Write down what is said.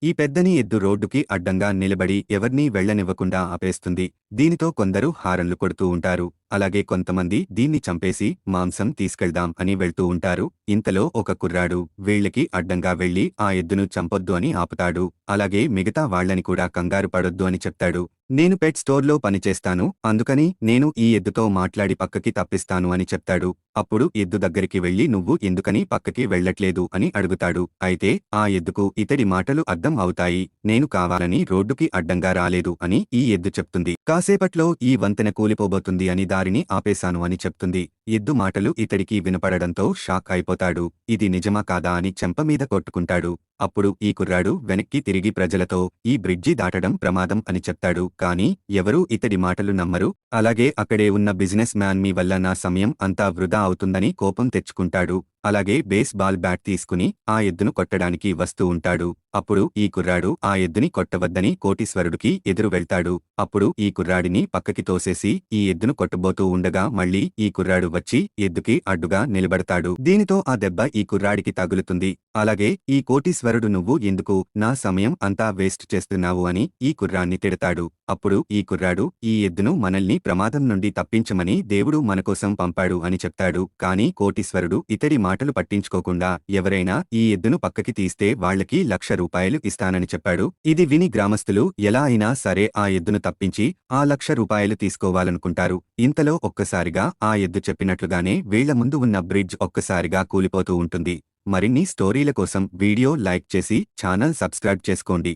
ఈ పెద్దని ఎద్దు రోడ్డుకి అడ్డంగా నిలబడి ఎవర్నీ వెళ్లనివ్వకుండా ఆపేస్తుంది. దీనితో కొందరు హారన్లు కొడుతూ ఉంటారు. అలాగే కొంతమంది దీన్ని చంపేసి మాంసం తీసుకెళ్దాం అని వెళ్తూ ఉంటారు. ఇంతలో ఒక కుర్రాడు వీళ్ళకి అడ్డంగా వెళ్లి ఆ ఎద్దును చంపొద్దు అని ఆపుతాడు. అలాగే మిగతా వాళ్లని కూడా కంగారు పడొద్దు అని చెప్తాడు. నేను పెట్ స్టోర్లో పనిచేస్తాను, అందుకని నేను ఈ ఎద్దుతో మాట్లాడి పక్కకి తప్పిస్తాను అని చెప్తాడు. అప్పుడు ఎద్దు దగ్గరికి వెళ్లి నువ్వు ఎందుకని పక్కకి వెళ్లట్లేదు అని అడుగుతాడు. అయితే ఆ ఎద్దుకు ఇతడి మాటలు అర్థం అవుతాయి. నేను కావాలని రోడ్డుకి అడ్డంగా రాలేదు అని ఈ ఎద్దు చెప్తుంది. కాసేపట్లో ఈ వంతెన కూలిపోబోతుంది అని దారిని ఆపేశాను అని చెప్తుంది. ఎద్దు మాటలు ఇతడికి వినపడడంతో షాక్ అయిపోతాడు. ఇది నిజమా కాదా అని చెంపమీద కొట్టుకుంటాడు. అప్పుడు ఈ కుర్రాడు వెనక్కి తిరిగి ప్రజలతో ఈ బ్రిడ్జి దాటడం ప్రమాదం అని చెప్తాడు. కానీ ఎవరూ ఇతడి మాటలు నమ్మరు. అలాగే అక్కడే ఉన్న బిజినెస్ మ్యాన్ మీ వల్ల నా సమయం అంతా వృధా అవుతుందని కోపం తెచ్చుకుంటాడు. అలాగే బేస్ బాల్ బ్యాట్ తీసుకుని ఆ ఎద్దును కొట్టడానికి వస్తూ ఉంటాడు. అప్పుడు ఈ కుర్రాడు ఆ ఎద్దుని కొట్టవద్దని కోటీశ్వరుడికి ఎదురు వెళ్తాడు. అప్పుడు ఈ కుర్రాడిని పక్కకి తోసేసి ఈ ఎద్దును కొట్టబోతూ ఉండగా మళ్ళీ ఈ కుర్రాడు వచ్చి ఎద్దుకి అడ్డుగా నిలబడతాడు. దీనితో ఆ దెబ్బ ఈ కుర్రాడికి తగులుతుంది. అలాగే ఈ కోటీశ్వరుడు నువ్వు ఎందుకు నా సమయం అంతా వేస్ట్ చేస్తున్నావు అని ఈ కుర్రాన్ని తిడతాడు. అప్పుడు ఈ కుర్రాడు ఈ ఎద్దును మనల్ని ప్రమాదం నుండి తప్పించమని దేవుడు మనకోసం పంపాడు అని చెప్తాడు. కానీ కోటీశ్వరుడు ఇతడి మాటలు పట్టించుకోకుండా ఎవరైనా ఈ ఎద్దును పక్కకి తీస్తే వాళ్లకి ₹1,00,000 ఇస్తానని చెప్పాడు. ఇది విని గ్రామస్తులు ఎలా అయినా సరే ఆ ఎద్దును తప్పించి ఆ ₹1,00,000 తీసుకోవాలనుకుంటారు. ఇంతలో ఒక్కసారిగా ఆ ఎద్దు చెప్పినట్లుగానే వీళ్ల ముందు ఉన్న బ్రిడ్జ్ ఒక్కసారిగా కూలిపోతూ ఉంటుంది. మరిన్ని స్టోరీల కోసం వీడియో లైక్ చేసి ఛానల్ సబ్స్క్రైబ్ చేసుకోండి.